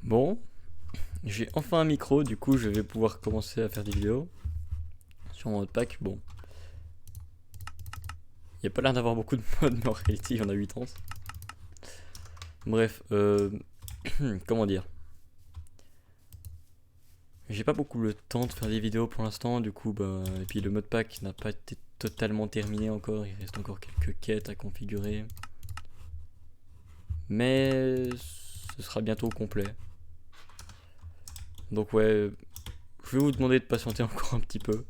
Bon, j'ai enfin un micro, du coup je vais pouvoir commencer à faire des vidéos sur mon pack. Bon, il n'y a pas l'air d'avoir beaucoup de modes, mais en réalité il y en a 8 ans. Bref, comment dire. J'ai pas beaucoup le temps de faire des vidéos pour l'instant, du coup, et puis le mode pack n'a pas été totalement terminé encore, il reste encore quelques quêtes à configurer. Mais ce sera bientôt complet. Donc ouais, je vais vous demander de patienter encore un petit peu.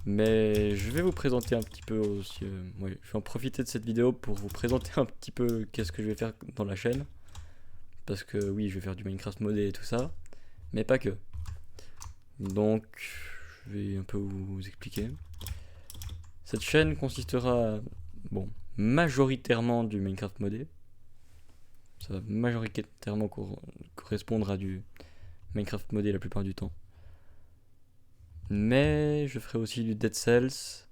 Mais je vais vous présenter un petit peu aussi. Ouais, je vais en profiter de cette vidéo pour vous présenter un petit peu qu'est-ce que je vais faire dans la chaîne. Parce que oui, je vais faire du Minecraft modé et tout ça. Mais pas que. Donc, je vais un peu vous expliquer. Cette chaîne consistera, bon, majoritairement du Minecraft modé. Ça va majoritairement correspondre à du Minecraft modé la plupart du temps. Mais je ferai aussi du Dead Cells.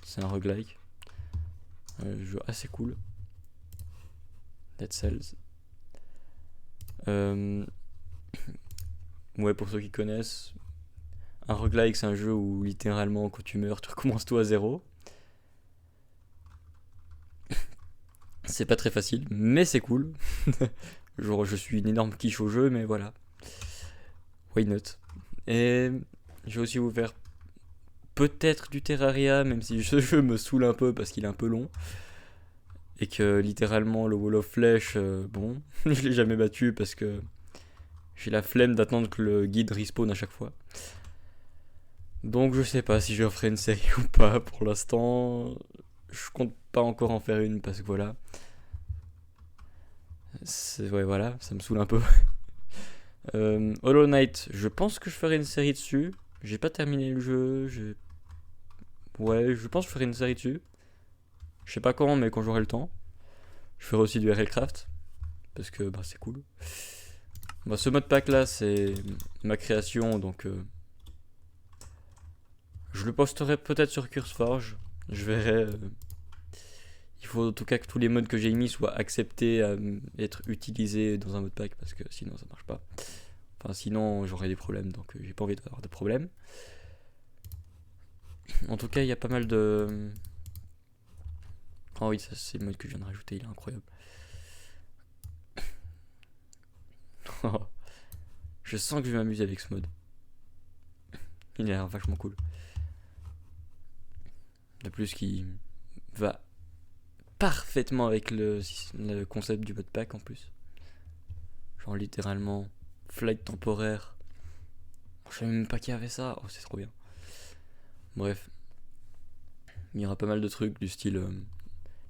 C'est un roguelike. Un jeu assez cool. Dead Cells. Ouais, pour ceux qui connaissent, un roguelike c'est un jeu où littéralement quand tu meurs tu recommences tout à zéro. C'est pas très facile, mais c'est cool. Genre je suis une énorme quiche au jeu, mais voilà. Why not? Et je vais aussi vous faire peut-être du Terraria, même si ce jeu me saoule un peu parce qu'il est un peu long. Et que littéralement le Wall of Flesh, bon, je l'ai jamais battu parce que j'ai la flemme d'attendre que le guide respawn à chaque fois. Donc je sais pas si je ferai une série ou pas pour l'instant. Je compte pas encore en faire une parce que voilà. Ouais, voilà, ça me saoule un peu. Hollow Knight, je pense que je ferai une série dessus. J'ai pas terminé le jeu. Ouais, je pense que je ferai une série dessus. Je sais pas quand, mais quand j'aurai le temps. Je ferai aussi du RLCraft parce que c'est cool. Ce mode pack là, c'est ma création, donc je le posterai peut-être sur CurseForge. Je verrai. Il faut en tout cas que tous les modes que j'ai mis soient acceptés à être utilisés dans un mode pack parce que sinon ça marche pas. Enfin, sinon j'aurais des problèmes, donc j'ai pas envie d'avoir de problèmes. En tout cas, il y a pas mal de. Oh oui, ça c'est le mode que je viens de rajouter, il est incroyable. Je sens que je vais m'amuser avec ce mode. Il a l'air vachement cool. De plus, qui va parfaitement avec le concept du mode pack en plus. Genre littéralement, flight temporaire. Je savais même pas qu'il y avait ça. Oh, c'est trop bien. Bref, il y aura pas mal de trucs du style.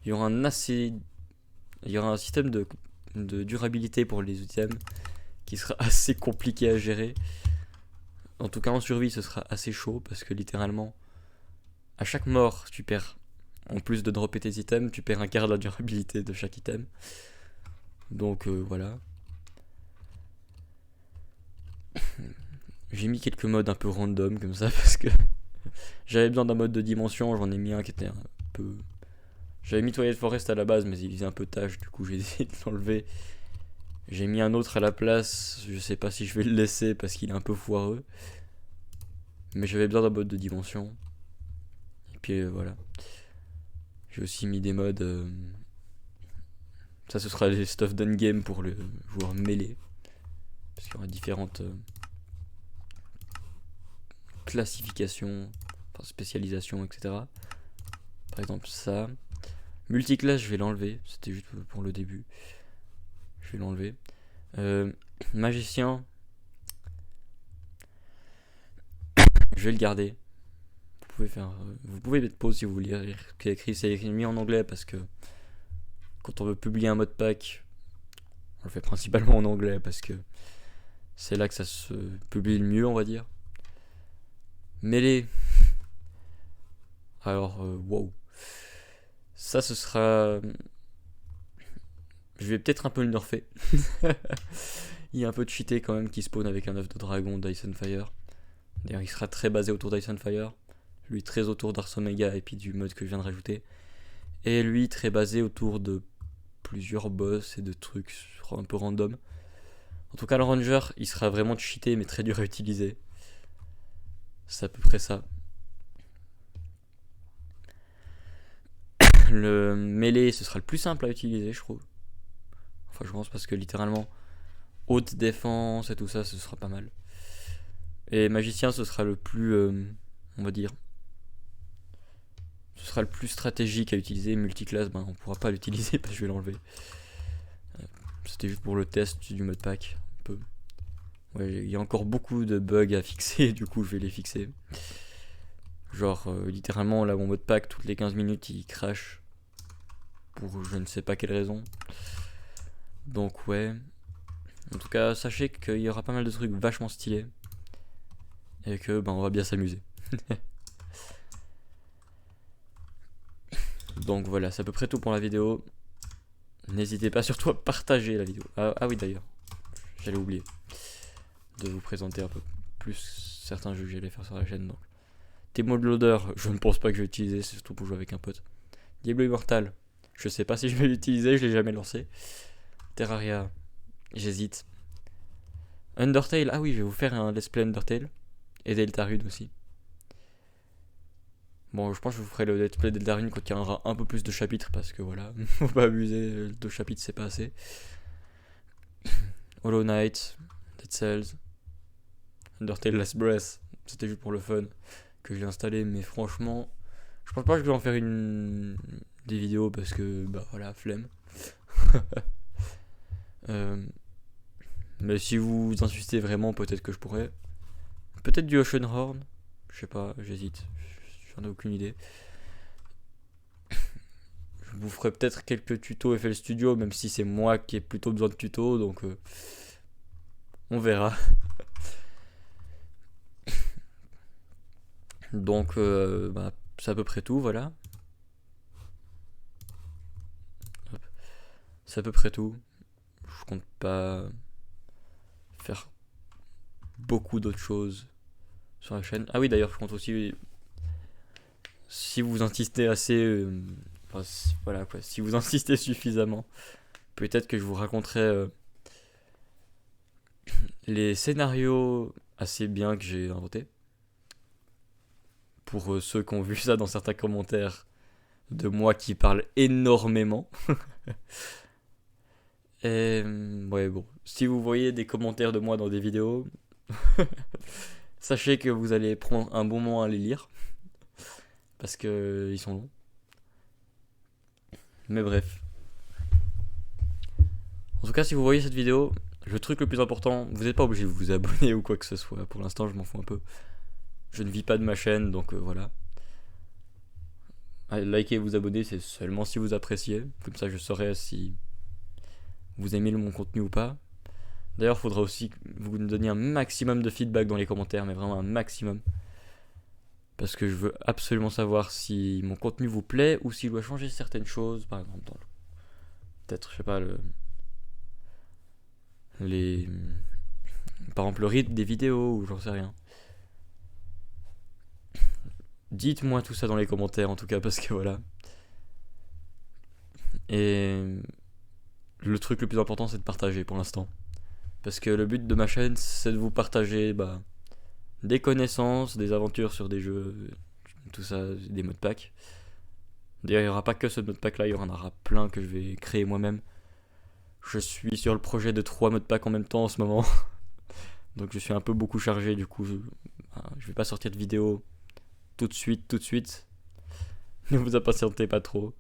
Il y aura un système de durabilité pour les items qui sera assez compliqué à gérer. En tout cas, en survie, ce sera assez chaud parce que littéralement, à chaque mort, tu perds. En plus de dropper tes items, tu perds un quart de la durabilité de chaque item. Donc voilà. J'ai mis quelques modes un peu random comme ça parce que j'avais besoin d'un mode de dimension. J'en ai mis un qui était un peu. J'avais mis Twilight Forest à la base, mais il faisait un peu tâche, du coup j'ai décidé de l'enlever. J'ai mis un autre à la place, je sais pas si je vais le laisser parce qu'il est un peu foireux. Mais j'avais besoin d'un mode de dimension. Et puis voilà. J'ai aussi mis des modes. Ça, ce sera les stuff d'endgame pour le joueur mêlé. Parce qu'il y aura différentes classifications, enfin spécialisations, etc. Par exemple, ça. Multiclass, je vais l'enlever. C'était juste pour le début. Je vais l'enlever. Magicien, je vais le garder. Vous pouvez mettre pause si vous voulez lire ce qui est écrit. C'est écrit mis en anglais parce que quand on veut publier un mode pack, on le fait principalement en anglais parce que c'est là que ça se publie le mieux, on va dire. Mêlée. Alors, wow. Ça, ce sera. Je vais peut-être un peu le nerfer. Il y a un peu de cheaté quand même qui spawn avec un œuf de dragon d'Ice and Fire. D'ailleurs, il sera très basé autour d'Ice and Fire. Lui, très autour d'Ars Omega et puis du mode que je viens de rajouter. Et lui, très basé autour de plusieurs boss et de trucs un peu random. En tout cas, le Ranger, il sera vraiment cheaté, mais très dur à utiliser. C'est à peu près ça. Le mêlée, ce sera le plus simple à utiliser, je trouve. Enfin, je pense parce que littéralement, haute défense et tout ça, ce sera pas mal. Et magicien, ce sera le plus, on va dire, ce sera le plus stratégique à utiliser. Multiclasse, ben, on pourra pas l'utiliser parce que je vais l'enlever. C'était juste pour le test du modpack, un peu. Ouais, il y a encore beaucoup de bugs à fixer, du coup je vais les fixer. Genre, littéralement, là, mon modpack, toutes les 15 minutes, il crash. Pour je ne sais pas quelle raison. Donc, ouais. En tout cas, sachez qu'il y aura pas mal de trucs vachement stylés. Et que, ben, on va bien s'amuser. Donc, voilà, c'est à peu près tout pour la vidéo. N'hésitez pas surtout à partager la vidéo. Ah oui, d'ailleurs, j'allais oublier de vous présenter un peu plus certains jeux que j'allais faire sur la chaîne. Donc, T-Mode Loader, je ne pense pas que je vais utiliser, c'est surtout pour jouer avec un pote. Diablo Immortal, je sais pas si je vais l'utiliser, je l'ai jamais lancé. Terraria, j'hésite. Undertale, ah oui, je vais vous faire un let's play Undertale. Et Deltarune aussi. Bon, je pense que je vous ferai le let's play Deltarune quand il y aura un peu plus de chapitres, parce que voilà, faut pas abuser, 2 chapitres c'est pas assez. Hollow Knight, Dead Cells, Undertale Last Breath, c'était juste pour le fun que je l'ai installé, mais franchement, je pense pas que je vais en faire des vidéos parce que, bah voilà, flemme. Mais si vous insistez vraiment, peut-être que je pourrais. Peut-être du Oceanhorn, je sais pas, j'hésite, j'en ai aucune idée. Je vous ferai peut-être quelques tutos FL Studio, même si c'est moi qui ai plutôt besoin de tutos, donc on verra. Donc bah, c'est à peu près tout, voilà. C'est à peu près tout. Je compte pas faire beaucoup d'autres choses sur la chaîne. Ah oui, d'ailleurs, je compte aussi, si vous insistez assez, enfin, voilà quoi, si vous insistez suffisamment, peut-être que je vous raconterai les scénarios assez bien que j'ai inventés. Pour ceux qui ont vu ça dans certains commentaires de moi qui parle énormément. Et ouais, bon, si vous voyez des commentaires de moi dans des vidéos, sachez que vous allez prendre un bon moment à les lire parce que ils sont longs. Mais bref. En tout cas, si vous voyez cette vidéo, le truc le plus important, vous n'êtes pas obligé de vous abonner ou quoi que ce soit. Pour l'instant, je m'en fous un peu. Je ne vis pas de ma chaîne, donc voilà. Likez et vous abonner, c'est seulement si vous appréciez. Comme ça, je saurai si vous aimez mon contenu ou pas. D'ailleurs, il faudra aussi que vous nous donniez un maximum de feedback dans les commentaires, mais vraiment un maximum. Parce que je veux absolument savoir si mon contenu vous plaît ou s'il doit changer certaines choses. Par exemple, peut-être, je sais pas, par exemple, le rythme des vidéos ou j'en sais rien. Dites-moi tout ça dans les commentaires en tout cas, parce que voilà. Et le truc le plus important, c'est de partager pour l'instant. Parce que le but de ma chaîne, c'est de vous partager des connaissances, des aventures sur des jeux, tout ça, des modpacks. D'ailleurs, il n'y aura pas que ce modpack là, il y en aura plein que je vais créer moi-même. Je suis sur le projet de 3 modpacks en même temps en ce moment. Donc je suis un peu beaucoup chargé, du coup je vais pas sortir de vidéo tout de suite. Ne vous impatientez pas trop.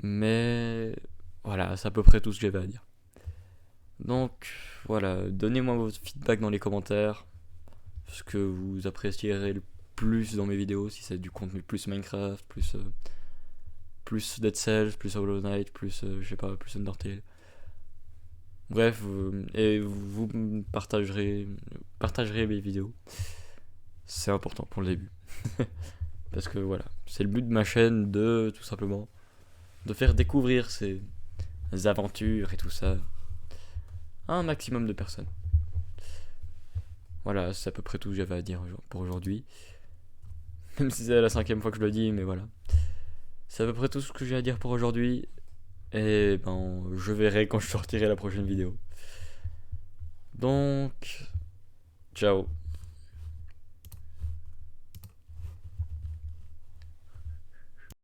Mais voilà, c'est à peu près tout ce que j'avais à dire. Donc voilà, donnez-moi votre feedback dans les commentaires. Ce que vous apprécierez le plus dans mes vidéos, si c'est du contenu plus Minecraft, plus Dead Cells, plus Hollow Knight, plus je sais pas, plus Undertale. Bref, et vous partagerez mes vidéos. C'est important pour le début. Parce que voilà, c'est le but de ma chaîne de tout simplement de faire découvrir ces aventures et tout ça à un maximum de personnes. Voilà, c'est à peu près tout que j'avais à dire pour aujourd'hui. Même si c'est la 5ème fois que je le dis, mais voilà. C'est à peu près tout ce que j'ai à dire pour aujourd'hui. Et ben, je verrai quand je sortirai la prochaine vidéo. Donc, ciao.